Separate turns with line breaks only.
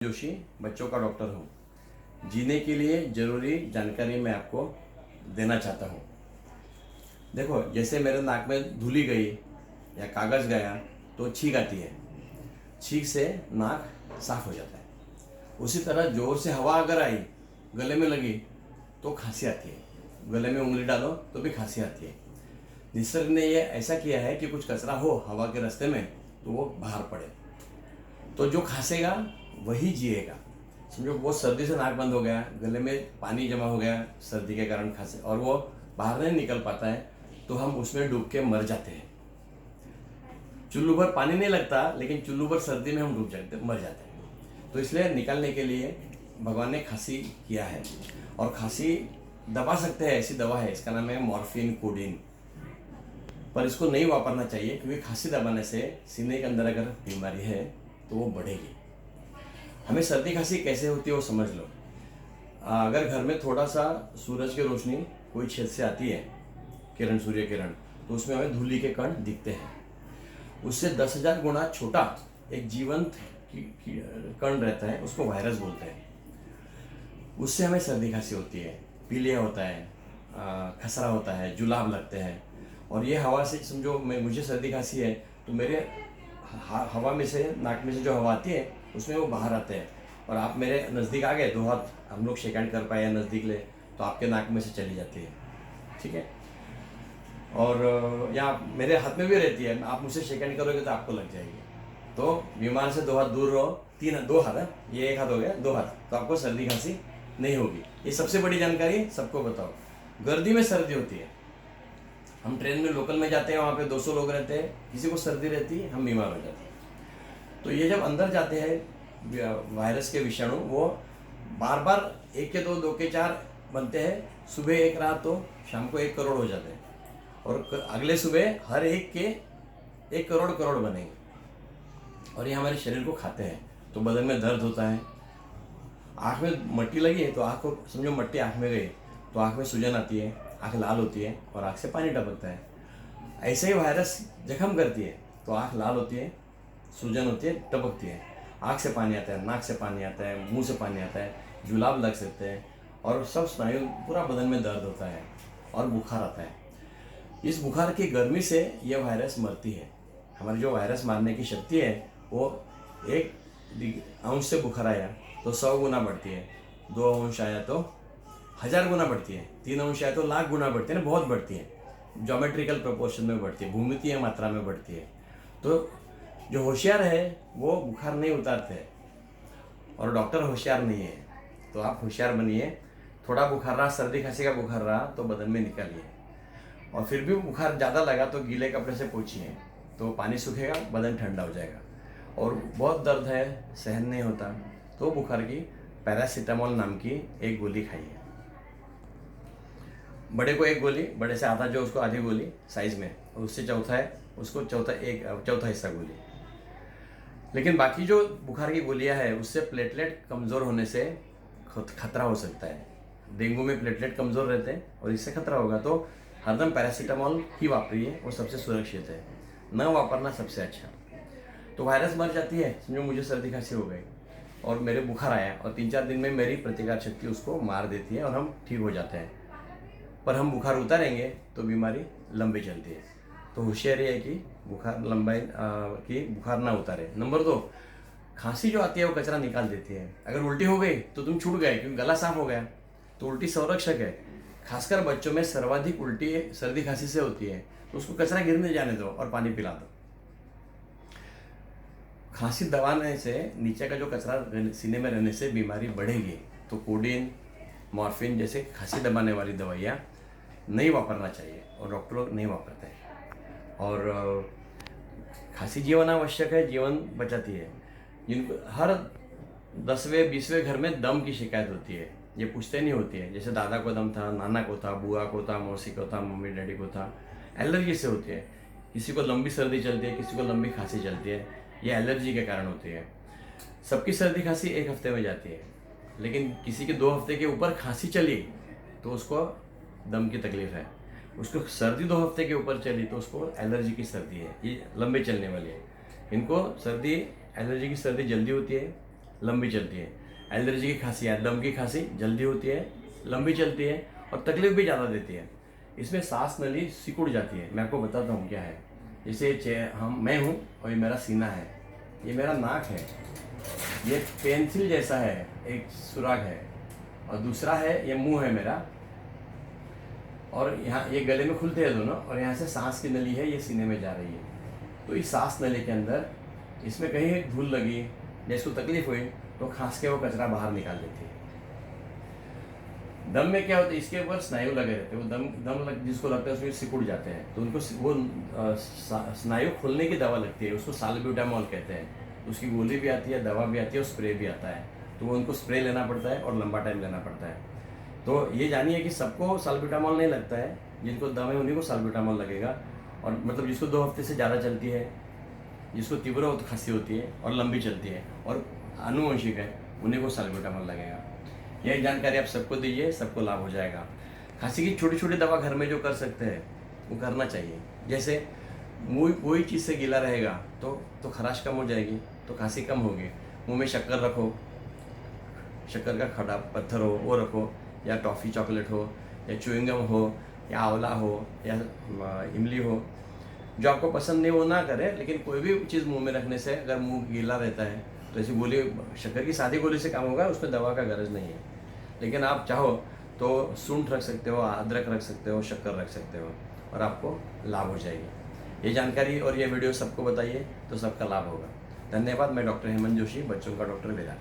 जोशी बच्चों का डॉक्टर हूँ। जीने के लिए ज़रूरी जानकारी मैं आपको देना चाहता हूँ। देखो, जैसे मेरे नाक में धूली गई या कागज़ गया तो छींक आती है। छींक से नाक साफ हो जाता है। उसी तरह ज़ोर से हवा अगर आई, गले में लगी तो खांसी आती है। गले में उंगली डालो तो भी खांसी आती है। निसर्ग ने ये ऐसा किया है कि कुछ कचरा हो हवा के रास्ते में तो वो बाहर पड़े, तो जो खांसेगा वही जिएगा। समझो, वो सर्दी से नाक बंद हो गया, गले में पानी जमा हो गया सर्दी के कारण खांसे, और वो बाहर नहीं निकल पाता है, तो हम उसमें डूब के मर जाते हैं। चुल्लू भर पानी नहीं लगता, लेकिन चुल्लू भर सर्दी में हम डूब जाते मर जाते हैं। तो इसलिए निकालने के लिए भगवान ने खांसी किया है, और खांसी दबा सकते हैं। ऐसी दवा है, इसका नाम है मॉर्फिन, कोडीन। पर इसको नहीं वापरना चाहिए, क्योंकि खांसी दबाने से सीने के अंदर अगर बीमारी है तो वो बढ़ेगी। हमें सर्दी खांसी कैसे होती है वो समझ लो। अगर घर में थोड़ा सा सूरज की रोशनी कोई छेद से आती है, सूर्य किरण, तो उसमें हमें धूली के कण दिखते हैं। उससे 10,000 गुना छोटा एक जीवंत कण रहता है, उसको वायरस बोलते हैं। उससे हमें सर्दी खांसी होती है। पीलिया होता है, खसरा होता है, जुलाब लगते हैं। और ये हवा से, समझो मुझे सर्दी खांसी है तो मेरे हवा में से, नाक में से जो हवा आती है उसमें वो बाहर आते हैं, और आप मेरे नज़दीक आ गए, 2 हाथ हम लोग शेक हैंड कर पाए या नज़दीक ले, तो आपके नाक में से चली जाती है। ठीक है। और या मेरे हाथ में भी रहती है, आप मुझसे शेक हैंड करोगे तो आपको लग जाएगी। तो बीमार से 2 हाथ दूर रहो। 2 हाथ है, ये 1 हाथ हो गया, 2 हाथ, तो आपको सर्दी खांसी नहीं होगी। ये सबसे बड़ी जानकारी सबको बताओ। गर्मी में सर्दी होती है, हम ट्रेन में लोकल में जाते हैं, वहाँ पे 200 लोग रहते हैं, किसी को सर्दी रहती है, हम बीमार हो जाते हैं। तो ये जब अंदर जाते हैं वायरस के विषाणु, वो बार बार 1 के 2, 2 के 4 बनते हैं। सुबह 1 रात तो शाम को 1 करोड़ हो जाते हैं, और अगले सुबह हर एक के 1 करोड़ करोड़ बनेंगे, और ये हमारे शरीर को खाते हैं। तो बदन में दर्द होता है। आँख में मट्टी लगी है तो आँख को, समझो मट्टी आँख में गई तो आँख में सूजन आती है, आँख लाल होती है, और आँख से पानी टपकता है। ऐसे ही वायरस जख्म करती है तो आँख लाल होती है, सूजन होती है, टपकती है, आँख से पानी आता है, नाक से पानी आता है, मुंह से पानी आता है, जुलाब लग सकते हैं, और सब स्नायु, पूरा बदन में दर्द होता है, और बुखार आता है। इस बुखार की गर्मी से यह वायरस मरती है। हमारी जो वायरस मारने की शक्ति है वो 1 अंश से बुखार आया तो 100 गुना बढ़ती है, 2 अंश आया तो 1000 गुना बढ़ती है, 3 अंश आया तो लाख गुना बढ़ती है ना, बहुत बढ़ती है। ज्योमेट्रिकल प्रोपोर्शन में बढ़ती है, भूमितीय मात्रा में बढ़ती है। तो जो होशियार है वो बुखार नहीं उतारते, और डॉक्टर होशियार नहीं है। तो आप होशियार बनिए। थोड़ा बुखार रहा, सर्दी खांसी का बुखार रहा तो बदन में निकालिए, और फिर भी बुखार ज़्यादा लगा तो गीले कपड़े से पोंछिए, तो पानी सूखेगा, बदन ठंडा हो जाएगा। और बहुत दर्द है, सहन नहीं होता, तो बुखार की पैरासीटामोल नाम की एक गोली खाइए। बड़े को 1 गोली, बड़े से आधा जो उसको आधी गोली साइज में, और उससे चौथा है उसको चौथा हिस्सा गोली। लेकिन बाकी जो बुखार की गोलियां है उससे प्लेटलेट कमज़ोर होने से खतरा हो सकता है। डेंगू में प्लेटलेट कमज़ोर रहते हैं और इससे खतरा होगा, तो हरदम पैरासीटामोल ही वापरिए, वो सबसे सुरक्षित है। न वापरना सबसे अच्छा। तो वायरस मर जाती है। समझो मुझे सर्दी खांसी हो गई और मेरे बुखार आया, और 3-4 दिन में मेरी प्रतिकार शक्ति उसको मार देती है और हम ठीक हो जाते हैं। पर हम बुखार उतारेंगे तो बीमारी लंबी चलती है। तो होशियारी है कि बुखार ना उतारे। नंबर 2, खांसी जो आती है वो कचरा निकाल देती है। अगर उल्टी हो गई तो तुम छूट गए, क्योंकि गला साफ हो गया, तो उल्टी संरक्षक है। खासकर बच्चों में सर्वाधिक उल्टी सर्दी खांसी से होती है, तो उसको कचरा गिरने जाने दो और पानी पिला दो। खांसी दबाने से, नीचे का जो कचरा सीने में रहने से बीमारी बढ़ेगी। तो कोडीन, मॉर्फिन जैसे खांसी दबाने वाली दवाइयाँ नहीं वापरना चाहिए, और डॉक्टर लोग नहीं वापरते हैं। और खांसी जीवन आवश्यक है, जीवन बचाती है। जिनको हर 10वें 20वें घर में दम की शिकायत होती है, ये पूछते नहीं होती है। जैसे दादा को दम था, नाना को था, बुआ को था, मौसी को था, मम्मी डैडी को था। एलर्जी से होती है। किसी को लंबी सर्दी चलती है, किसी को लंबी खांसी चलती है, ये एलर्जी के कारण होती है। सबकी सर्दी खांसी 1 हफ्ते में जाती है, लेकिन किसी के 2 हफ्ते के ऊपर खांसी चली तो उसको दम की तकलीफ है। उसको सर्दी 2 हफ्ते के ऊपर चली तो उसको एलर्जी की सर्दी है, ये लंबे चलने वाली है। इनको सर्दी, एलर्जी की सर्दी जल्दी होती है, लंबी चलती है। एलर्जी की खांसी या दम की खांसी जल्दी होती है, लंबी चलती है और तकलीफ भी ज़्यादा देती है। इसमें सांस नली सिकुड़ जाती है। मैं आपको बताता हूँ क्या है। जैसे मैं हूँ और ये मेरा सीना है, ये मेरा नाक है, ये पेंसिल जैसा है, एक सुराग है, और दूसरा है ये मुंह है मेरा, और यहाँ ये गले में खुलते हैं दोनों, और यहाँ से सांस की नली है, ये सीने में जा रही है। तो इस सांस नली के अंदर इसमें कहीं धूल लगी या इसको तकलीफ हुई तो खांस के वो कचरा बाहर निकाल देती है। दम में क्या होता है, इसके ऊपर स्नायु लगे रहते हैं, वो दम जिसको लगता है उसमें सिकुड़ जाते हैं, तो उनको वो स्नायु खोलने की दवा लगती है, उसको साल्ब्यूटामॉल कहते हैं। उसकी गोली भी आती है, दवा भी आती है और स्प्रे भी आता है। तो वो उनको स्प्रे लेना पड़ता है और लंबा टाइम लेना पड़ता है। तो ये जानिए कि सबको साल्ब्यूटामॉल नहीं लगता है, जिनको दम है उन्हीं को साल्ब्यूटामॉल लगेगा। और मतलब जिसको 2 हफ्ते से ज़्यादा चलती है, जिसको तीव्र खांसी होती है और लंबी चलती है और आनुवंशिक है, उन्हीं को साल्ब्यूटामॉल लगेगा। यह जानकारी आप सबको दीजिए, सबको लाभ हो जाएगा। खांसी की छोटी छोटी दवा घर में जो कर सकते हैं वो करना चाहिए। जैसे मुँह कोई चीज़ से गीला रहेगा तो खराश कम हो जाएगी, तो खांसी कम होगी। मुंह में शक्कर रखो, शक्कर का खड़ा पत्थर हो वो रखो, या टॉफ़ी चॉकलेट हो, या च्युइंगम हो, या आंवला हो, या इमली हो, जो आपको पसंद नहीं वो ना करें। लेकिन कोई भी चीज़ मुंह में रखने से अगर मुंह गीला रहता है तो ऐसी गोली, शक्कर की सादी गोली से काम होगा, उसमें दवा का गरज नहीं है। लेकिन आप चाहो तो सूंठ रख सकते हो, अदरक रख सकते हो, शक्कर रख सकते हो, और आपको लाभ हो जाएगी। ये जानकारी और ये वीडियो सबको बताइए तो सबका लाभ होगा। धन्यवाद। मैं डॉक्टर हेमंत जोशी, बच्चों का डॉक्टर, बेला।